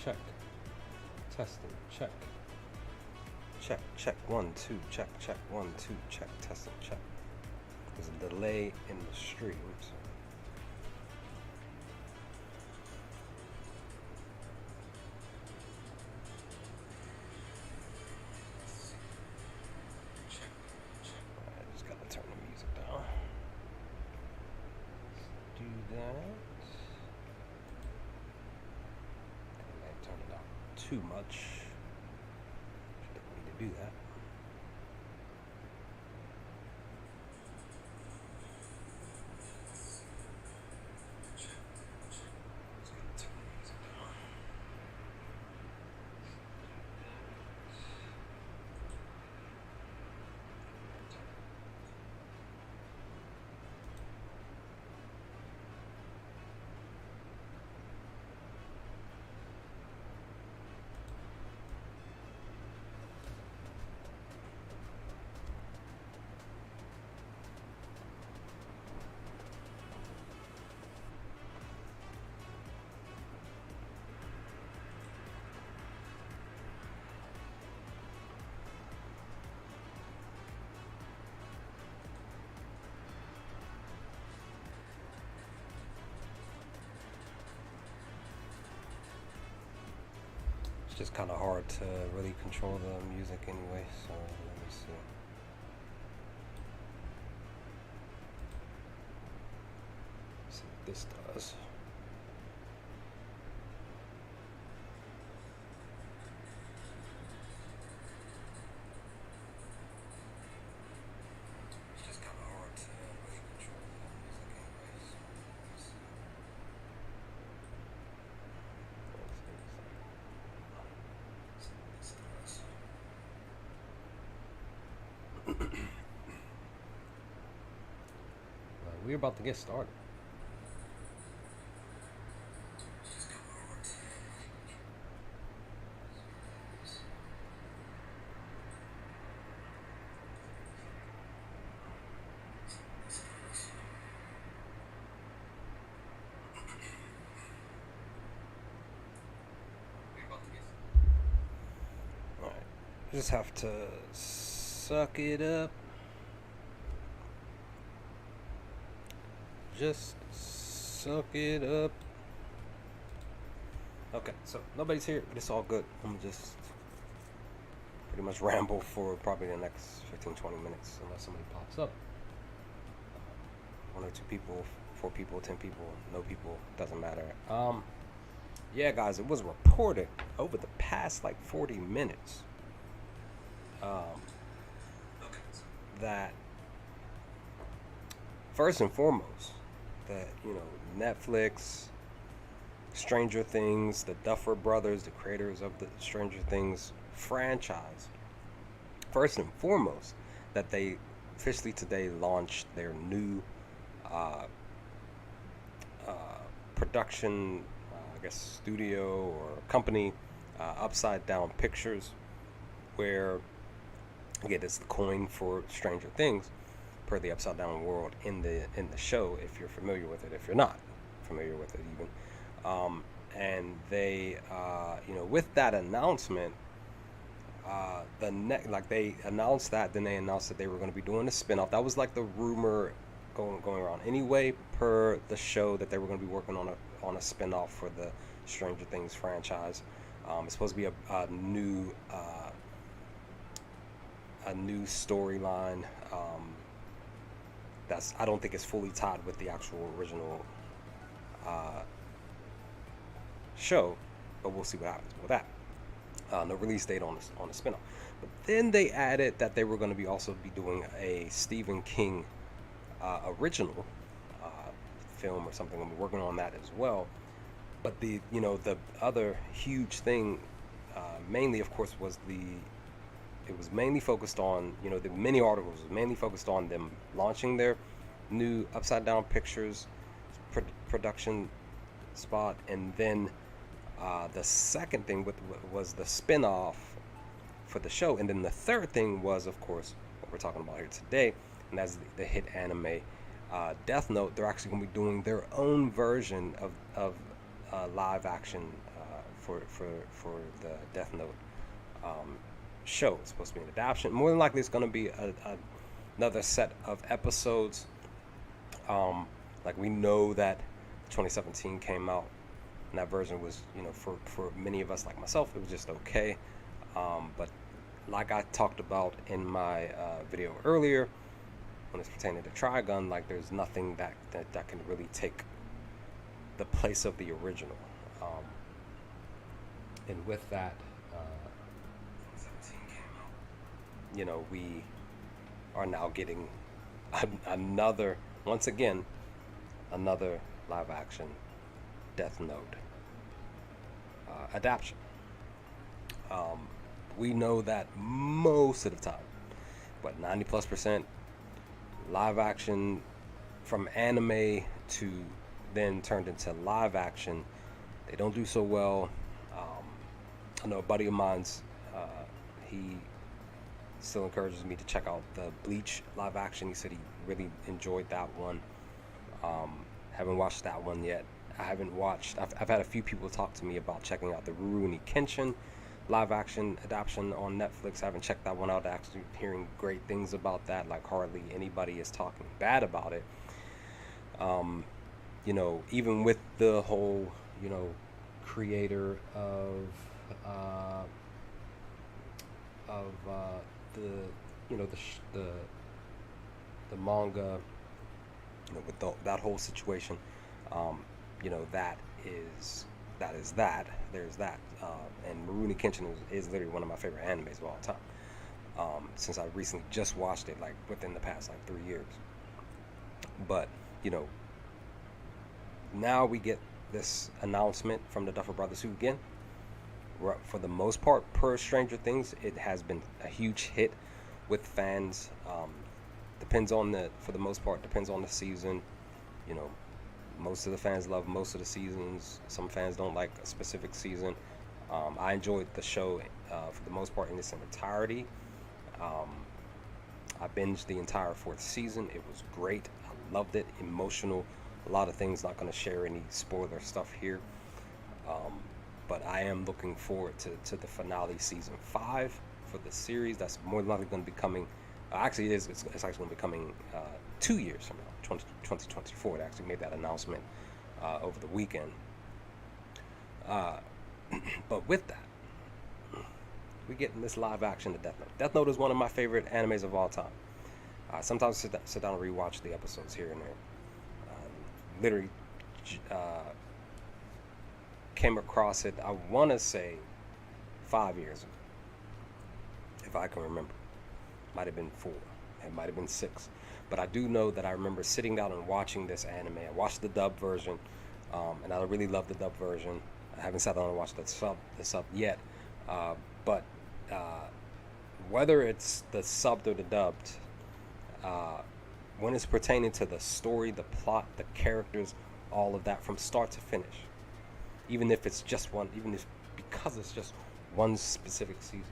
check. Testing, check. Check, check, 1, 2, check, check, 1, 2, check, testing, check. There's a delay in the stream, so. I just gotta turn the music down. Let's do that. I may have turned it down too much. Didn't need to do that. It's just kind of hard to really control the music anyway, so let me see. See what this does. It's just kind of hard to really control the music anyway, so let me see. We're about to get started. All right, just have to suck it up. Just suck it up. Okay, so nobody's here, but it's all good. I'm just pretty much ramble for probably the next 15-20 minutes unless somebody pops up. 1 or 2 people, 4 people, 10 people, no people, doesn't matter. Yeah, guys, it was reported over the past like 40 minutes that first and foremost, that, you know, Netflix, Stranger Things, the Duffer Brothers, the creators of the Stranger Things franchise, first and foremost, that they officially today launched their new production, I guess, studio or company, Upside Down Pictures, where, again, it's the coin for Stranger Things, per the Upside Down world in the show, if you're familiar with it, if you're not familiar with it even. And they, you know, with that announcement, they announced that, then they announced that they were going to be doing a spinoff. That was like the rumor going around anyway, per the show, that they were going to be working on a spinoff for the Stranger Things franchise. It's supposed to be a new storyline. I don't think it's fully tied with the actual original show, but we'll see what happens with that. No release date on the spinoff. But then they added that they were going to be also be doing a Stephen King original film or something. We'll be working on that as well. But the other huge thing, mainly, of course, was it was mainly focused on, the many articles was mainly focused on them launching their new Upside Down Pictures production spot, and then the second thing was the spin-off for the show, and then the third thing was, of course, what we're talking about here today, and that's the hit anime Death Note. They're actually going to be doing their own version of live action for the Death Note um, show. It's supposed to be an adaptation. More than likely, it's going to be another set of episodes. Like we know that 2017 came out, and that version was, for many of us like myself, it was just okay. But like I talked about in my video earlier, when it's pertaining to Trigun, like there's nothing that can really take the place of the original. And with that, we are now getting another, once again, another live action Death Note adaptation. We know that most of the time, but 90+% live action from anime to then turned into live action, they don't do so well. I know a buddy of mine's, he still encourages me to check out the Bleach live action. He said he really enjoyed that one. Haven't watched that one yet. I've had a few people talk to me about checking out the Rurouni Kenshin live action adaptation on Netflix. I haven't checked that one out. Actually hearing great things about that. Like hardly anybody is talking bad about it. Even with the whole, creator of the manga, with that whole situation, there's that, and Rurouni Kenshin is literally one of my favorite animes of all time. Since I recently just watched it, like within the past 3 years. But now we get this announcement from the Duffer Brothers, who again, for the most part, per Stranger Things, it has been a huge hit with fans. For the most part, depends on the season. Most of the fans love most of the seasons. Some fans don't like a specific season. I enjoyed the show for the most part in its entirety. I binged the entire 4th season. It was great. I loved it. Emotional. A lot of things. Not going to share any spoiler stuff here. But I am looking forward to the finale, season 5 for the series. That's more than likely going to be coming. Actually, it is. It's actually going to be coming 2 years from now, 2024. It actually made that announcement over the weekend. But with that, we get in this live action of Death Note. Death Note is one of my favorite animes of all time. Sometimes sit down and rewatch the episodes here and there. Literally came across it, I want to say 5 years ago, if I can remember. Might have been 4, it might have been 6, but I do know that I remember sitting down and watching this anime. I watched the dub version, and I really love the dub version. I haven't sat down and watched the sub yet, but whether it's the subbed or the dubbed, when it's pertaining to the story, the plot, the characters, all of that from start to finish, even if it's just one, because it's just one specific season,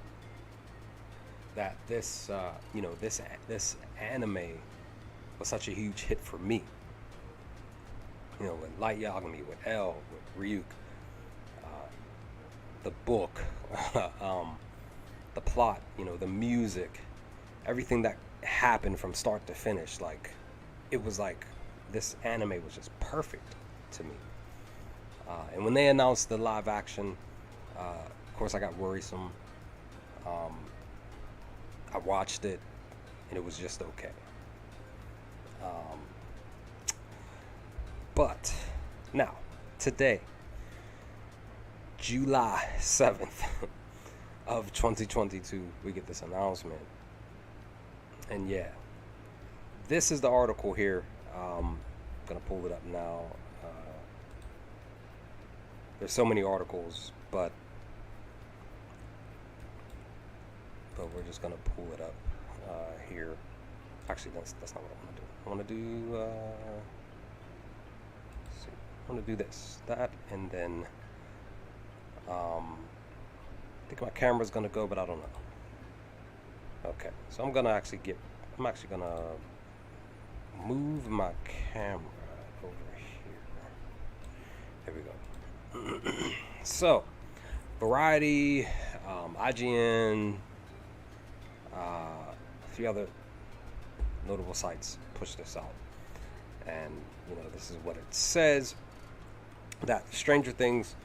that this anime was such a huge hit for me. With Light Yagami, with L, with Ryuk, the book, the plot, the music, everything that happened from start to finish. Like, it was like this anime was just perfect to me. And when they announced the live action, of course I got worrisome. I watched it, and it was just okay. But now, today, July 7th of 2022, we get this announcement. And yeah, this is the article here. I'm going to pull it up now. There's so many articles, but we're just going to pull it up here. Actually, that's not what I want to do. I want to do this, that, and then I think my camera's going to go, but I don't know. Okay, so I'm actually gonna move my camera over here. There we go. So, Variety, IGN, a few other notable sites push this out, and this is what it says: that Stranger Things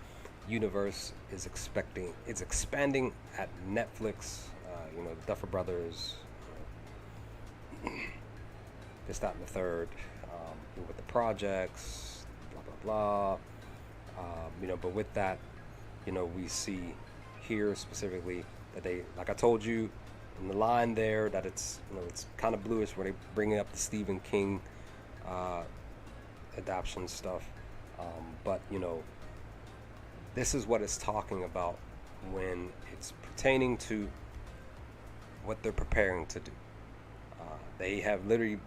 universe is expanding at Netflix. The Duffer Brothers, this, that, and the third, with the projects, blah blah blah. But with that, we see here specifically that they, like I told you in the line there, that it's it's kind of bluish where they bringing up the Stephen King adaptation stuff. But this is what it's talking about when it's pertaining to what they're preparing to do. They have literally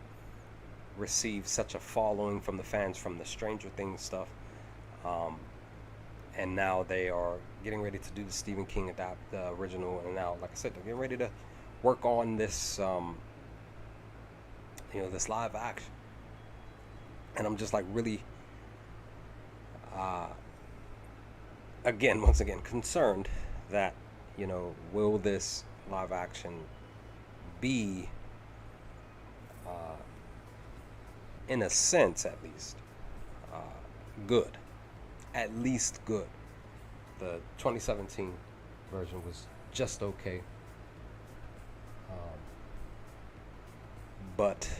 received such a following from the fans from the Stranger Things stuff, and now they are getting ready to do the Stephen King the original, and now, like I said, they're getting ready to work on this, this live action, and I'm just like really, once again, concerned that will this live action be, in a sense at least, good, at least good. The 2017 version was just okay, but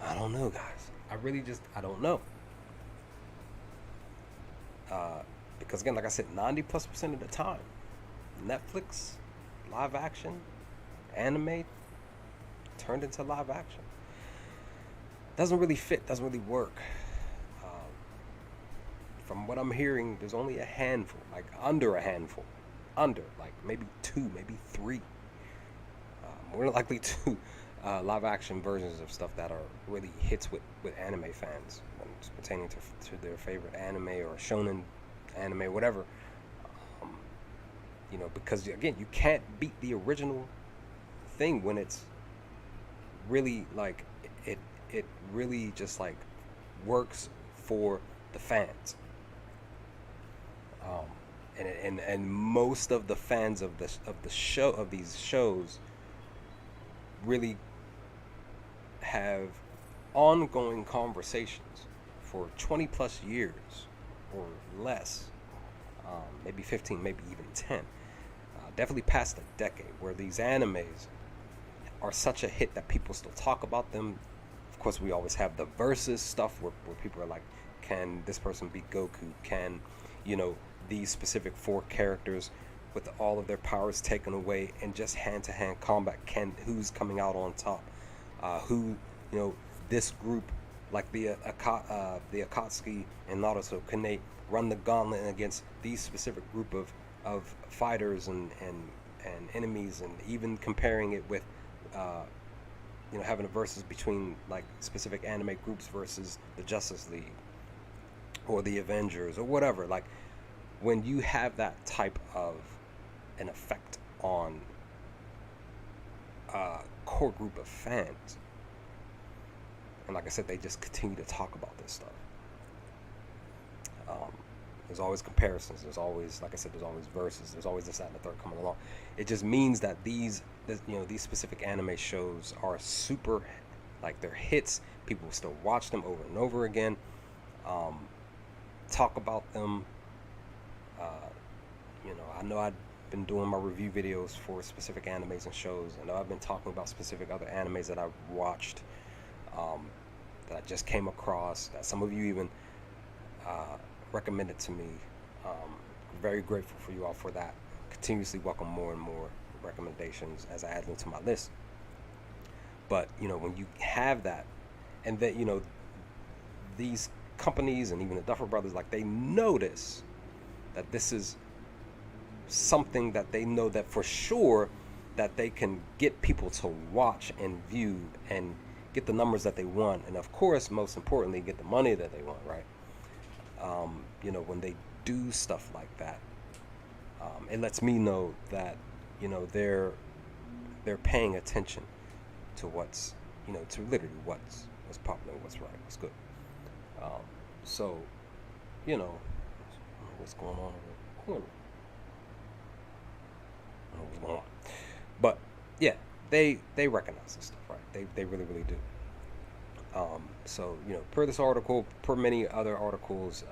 I don't know, guys. I don't know. Because again, like I said, 90+% of the time, Netflix live action, anime turned into live action, doesn't really fit, doesn't really work. From what I'm hearing, there's only a handful, like like maybe 2, maybe 3, more than likely 2 live action versions of stuff that are really hits with anime fans when it's pertaining to their favorite anime or shonen anime, whatever. Because again, you can't beat the original thing when it's really like it really just like works for the fans. And most of the fans of these shows really have ongoing conversations for 20 plus years or less, maybe 15, maybe even 10, definitely past a decade, where these animes are such a hit that people still talk about them. Of course, we always have the versus stuff where people are like, can this person beat Goku? Can these specific 4 characters with all of their powers taken away and just hand-to-hand combat, who's coming out on top? This group, like the Akatsuki and Naruto, can they run the gauntlet against these specific group of fighters and enemies, and even comparing it with having a versus between like specific anime groups versus the Justice League or the Avengers or whatever. Like, when you have that type of an effect on a core group of fans, and like I said, they just continue to talk about this stuff. There's always comparisons. There's always, like I said, there's always verses. There's always this, that, and the third coming along. It just means that these specific anime shows are super, like, they're hits. People still watch them over and over again. Talk about them. I know I've been doing my review videos for specific animes and shows. I know I've been talking about specific other animes that I've watched, that I just came across, that some of you even recommended to me. Very grateful for you all for that. Continuously welcome more and more recommendations as I add them to my list. But when you have that, and that these companies and even the Duffer Brothers, like, they notice that this is something that they know that for sure that they can get people to watch and view and get the numbers that they want, and of course, most importantly, get the money that they want, right? When they do stuff like that, it lets me know that they're paying attention to what's to literally what's popular, what's right, what's good. So what's going on over I don't know what's going on. But yeah, they recognize this stuff, right? They really really do. So per this article, per many other articles,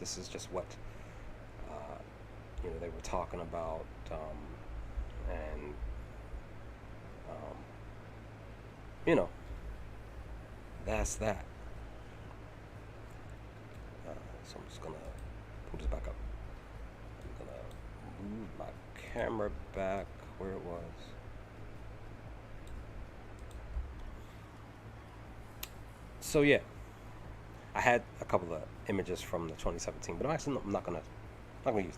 this is just what they were talking about, and um, you know that's that. So I'm just gonna pull this back up. I'm gonna move my camera back where it was. So yeah, I had a couple of images from the 2017, but I'm not gonna use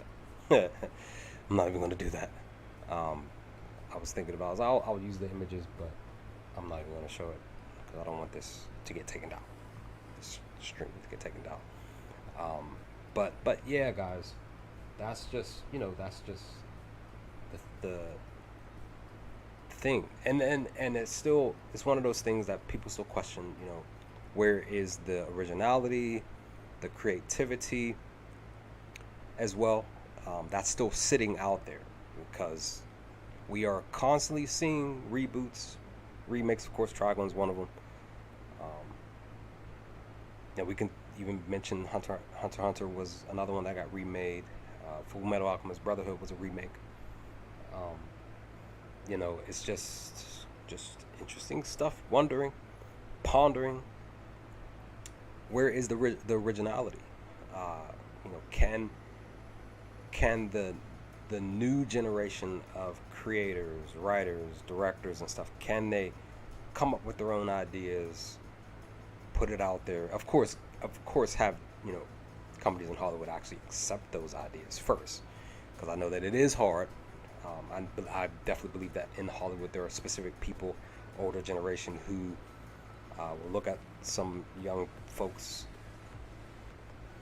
that. I'm not even gonna do that. Um, I was thinking about I'll use the images, but I'm not even gonna show it because I don't want this to get taken down. This stream to get taken down. But yeah, guys, that's just the thing, and it's one of those things that people still question. Where is the originality, the creativity, as well? That's still sitting out there because we are constantly seeing reboots, remakes. Of course, Trigon's one of them. Um, we can even mention Hunter was another one that got remade. Full Metal Alchemist Brotherhood was a remake. Um, it's just interesting stuff. Wondering, pondering, where is the originality? Can the new generation of creators, writers, directors, and stuff, can they come up with their own ideas, put it out there? Of course, have companies in Hollywood actually accept those ideas first, because I know that it is hard. I definitely believe that in Hollywood there are specific people, older generation, who will look at some young folks,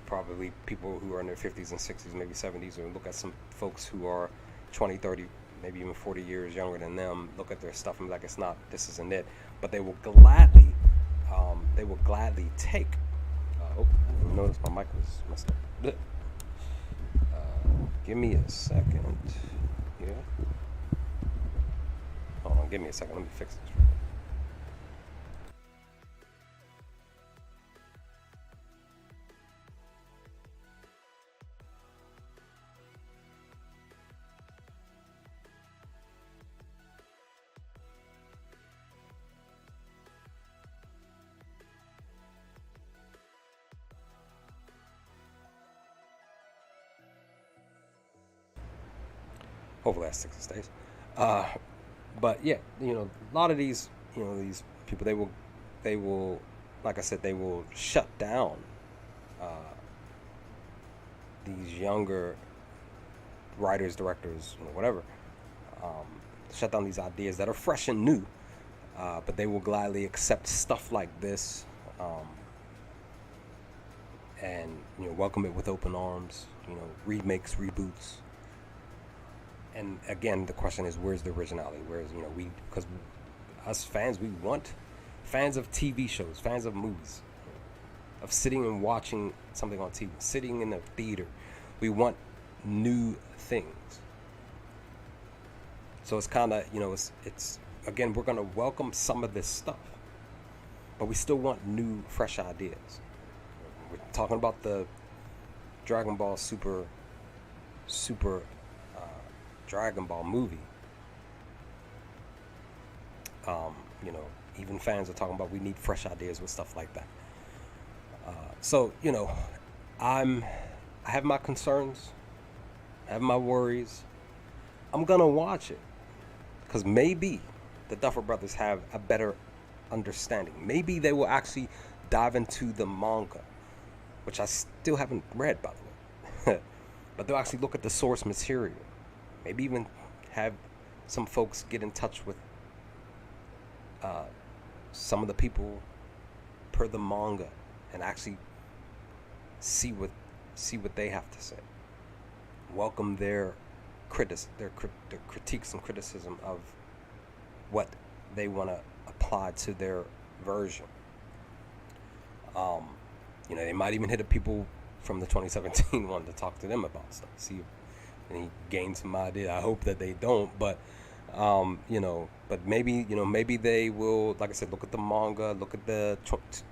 probably people who are in their 50s and 60s, maybe 70s, or look at some folks who are 20, 30, maybe even 40 years younger than them, look at their stuff and be like, this isn't it. But they will gladly take. I noticed my mic was messed up. Give me a second. Yeah. Hold on, give me a second. Let me fix this. Hopefully that sticks and stays. Uh, but yeah, a lot of these people, they will, like I said, they will shut down uh, these younger writers, directors, whatever. Um, Shut down these ideas that are fresh and new, but they will gladly accept stuff like this, and welcome it with open arms. Remakes, reboots, and again, the question is, where's the originality? Where's we because us fans, we want fans of TV shows, fans of movies, of sitting and watching something on TV, sitting in a theater. We want new things. So it's kind of it's again, we're gonna welcome some of this stuff, but we still want new, fresh ideas. We're talking about the Dragon Ball Super Dragon Ball movie. Um, Even fans are talking about we need fresh ideas with stuff like that. So I have my concerns, I have my worries. I'm gonna watch it because maybe the Duffer Brothers have a better understanding. Maybe they will actually dive into the manga, which I still haven't read, by the way. But they'll actually look at the source material. Maybe even have some folks get in touch with some of the people per the manga and actually see what they have to say. Welcome their critiques and criticism of what they want to apply to their version. They might even hit up people from the 2017 one to talk to them about stuff. See if any gain some idea. I hope that they don't, but but maybe they will. Like I said, look at the manga, look at the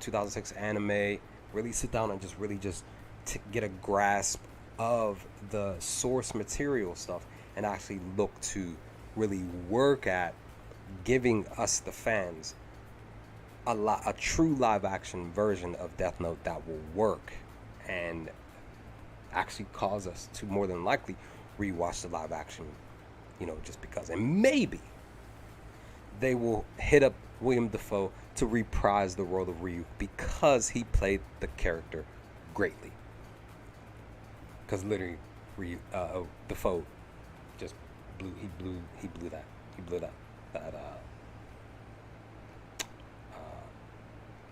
2006 anime. Really sit down and just get a grasp of the source material stuff, and actually look to really work at giving us the fans a true live action version of Death Note that will work and actually cause us to more than likely rewatch the live action, just because. And maybe they will hit up William Dafoe to reprise the role of Ryu because he played the character greatly. Because literally, Dafoe just blew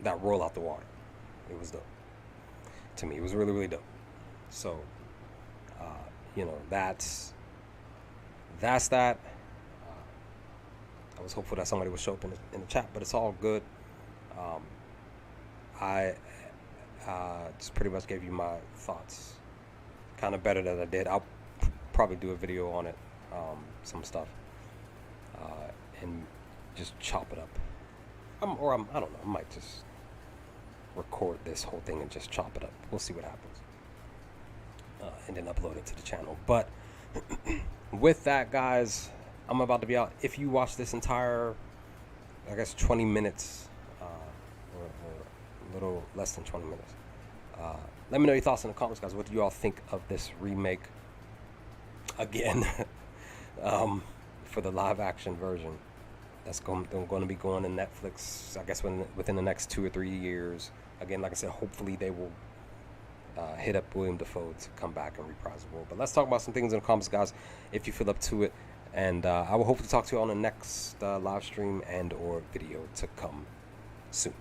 that roll out the water. It was dope. To me, it was really, really dope. So, that's that. I was hopeful that somebody would show up in the chat, but it's all good. I just pretty much gave you my thoughts, kind of better than I did. I'll probably do a video on it, some stuff, and just chop it up. I don't know. I might just record this whole thing and just chop it up. We'll see what happens, and then upload it to the channel. But with that, guys, I'm about to be out. If you watch this entire, 20 minutes, or a little less than 20 minutes, let me know your thoughts in the comments, guys. What do you all think of this remake? Again, for the live action version that's going to be going to Netflix, I guess within the next 2 or 3 years. Again, like I said, hopefully they will hit up William Dafoe to come back and reprise the role. But let's talk about some things in the comments, guys, if you feel up to it. And I will hopefully talk to you on the next live stream and or video to come soon.